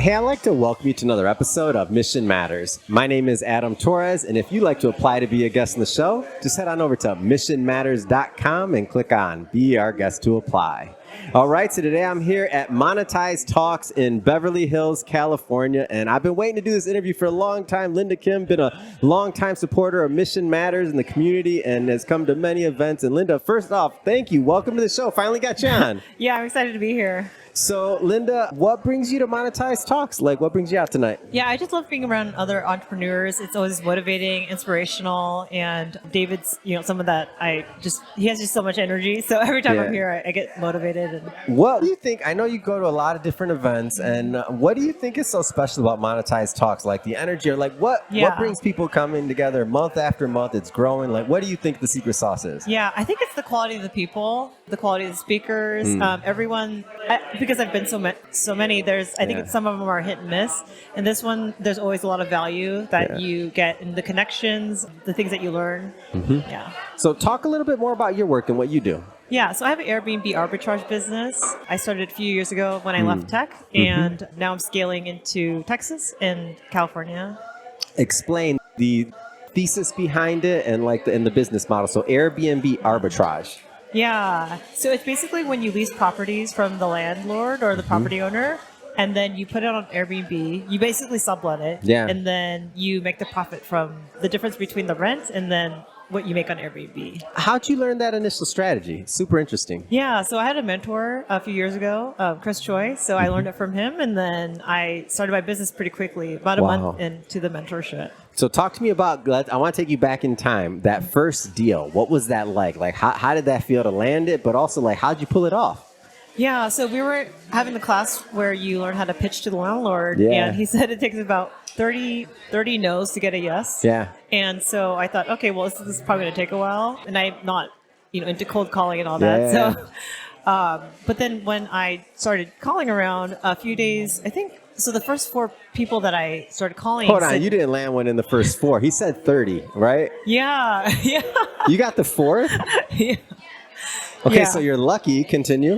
Hey, I'd like to welcome you to another episode of Mission Matters. My name is Adam Torres, and if you'd like to apply to be a guest in the show, just head on over to missionmatters.com and click on Be Our Guest to Apply. All right, so today I'm here at Monetize Talks in Beverly Hills, California, and I've been waiting to do this interview for a long time. Linda Kim, been a long-time supporter of Mission Matters in the community and has come to many events. And Linda, first off, thank you. Welcome to the show. Finally got you on. Yeah, I'm excited to be here. So, Linda, what brings you to Monetize Talks? Like, what brings you out tonight? Yeah, I just love being around other entrepreneurs. It's always motivating, inspirational, and David's, someone that he has just so much energy. So every time I'm here, I get motivated. What do you think? I know you go to a lot of different events, and what do you think is so special about Monetize Talks? Like the energy, or like what brings people coming together month after month? It's growing. Like, what do you think the secret sauce is? Yeah, I think it's the quality of the people, the quality of the speakers, everyone. Because I've been so many, I think some of them are hit and miss. And this one, there's always a lot of value that you get in the connections, the things that you learn. Mm-hmm. Yeah. So talk a little bit more about your work and what you do. Yeah, so I have an Airbnb Arbitrage business. I started a few years ago when I left tech, and now I'm scaling into Texas and California. Explain the thesis behind it and the business model. So Airbnb Arbitrage. Yeah. So it's basically when you lease properties from the landlord or the property owner, and then you put it on Airbnb, you basically sublet it, and then you make the profit from the difference between the rent and then what you make on Airbnb. How'd you learn that initial strategy? Super interesting. Yeah. So I had a mentor a few years ago, Chris Choi. So I learned it from him, and then I started my business pretty quickly, about a month into the mentorship. So talk to me about, I want to take you back in time, that first deal. What was that like? Like, how did that feel to land it? But also, how'd you pull it off? Yeah, so we were having the class where you learn how to pitch to the landlord, and he said it takes about 30 no's to get a yes. Yeah. And so I thought, okay, well, this is probably going to take a while, and I'm not, into cold calling and all that. So, but then when I started calling around a few days, I think. So the first 4 people that I started calling. Hold on, you didn't land one in the first 4. He said 30, right? Yeah. You got the 4th? Yeah. Okay, so you're lucky. Continue.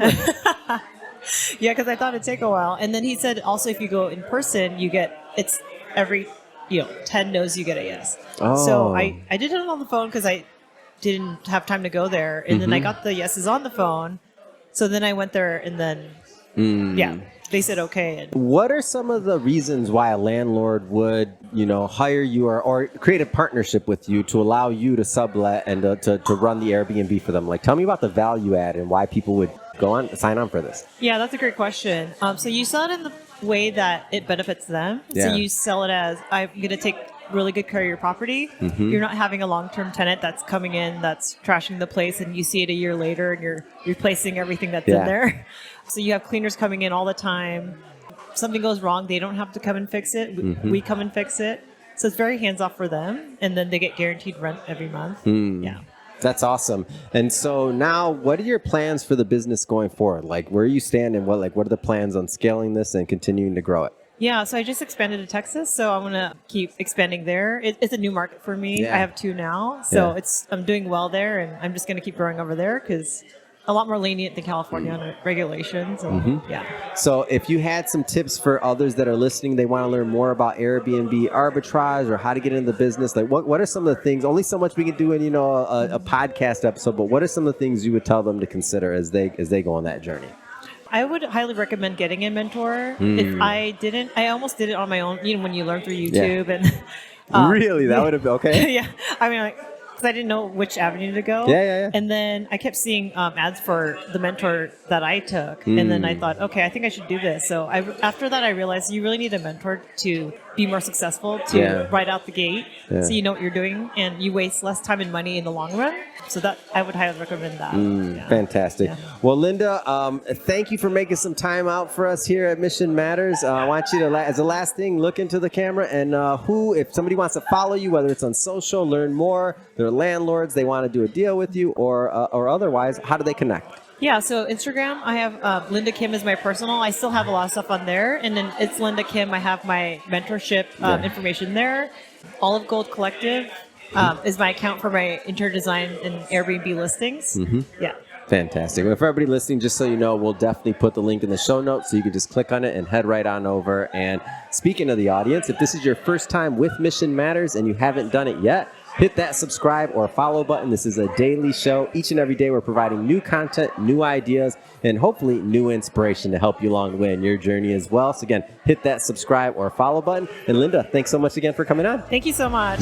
Yeah, because I thought it'd take a while. And then he said also if you go in person, it's every 10 no's you get a yes. Oh. So I did it on the phone because I didn't have time to go there. And then I got the yeses on the phone. So then I went there and then, they said okay. What are some of the reasons why a landlord would, hire you or create a partnership with you to allow you to sublet and to run the Airbnb for them? Like, tell me about the value add and why people would sign on for this. Yeah, that's a great question. So you sell it in the way that it benefits them. Yeah. So you sell it as, I'm going to take really good care of your property. You're not having a long-term tenant that's coming in, that's trashing the place, and you see it a year later and you're replacing everything that's in there. So you have cleaners coming in all the time. Something goes wrong, they don't have to come and fix it. We come and fix it. So it's very hands-off for them. And then they get guaranteed rent every month. Yeah. That's awesome. And so now, what are your plans for the business going forward? Like, where are you standing? What are the plans on scaling this and continuing to grow it? Yeah, so I just expanded to Texas, so I'm going to keep expanding there. It's a new market for me. I have 2 now, so I'm doing well there, and I'm just going to keep growing over there because a lot more lenient than California on regulations. And, So if you had some tips for others that are listening, they want to learn more about Airbnb arbitrage or how to get into the business, like what are some of the things, only so much we can do in, a podcast episode, but what are some of the things you would tell them to consider as they go on that journey? I would highly recommend getting a mentor. If I didn't, I almost did it on my own, when you learn through YouTube. And really? That would have been okay? Yeah. I mean, because I didn't know which avenue to go. Yeah. And then I kept seeing ads for the mentor that I took. And then I thought, okay, I think I should do this. So after that, I realized you really need a mentor to be more successful, to right out the gate. So you know what you're doing and you waste less time and money in the long run. So that I would highly recommend that. Fantastic. Yeah. Well, Linda, thank you for making some time out for us here at Mission Matters. I want you to, as the last thing, look into the camera and if somebody wants to follow you, whether it's on social, learn more, they're landlords, they want to do a deal with you or otherwise, how do they connect? Yeah, so Instagram, I have Linda Kim is my personal. I still have a lot of stuff on there. And then it's Linda Kim. I have my mentorship information there. Olive Gold Collective is my account for my interior design and Airbnb listings. Yeah. Fantastic. Well, for everybody listening, just so you know, we'll definitely put the link in the show notes so you can just click on it and head right on over. And speaking of the audience, if this is your first time with Mission Matters and you haven't done it yet, hit that subscribe or follow button. This is a daily show. Each and every day we're providing new content, new ideas, and hopefully new inspiration to help you along the way in your journey as well. So again, hit that subscribe or follow button. And Linda, thanks so much again for coming on. Thank you so much.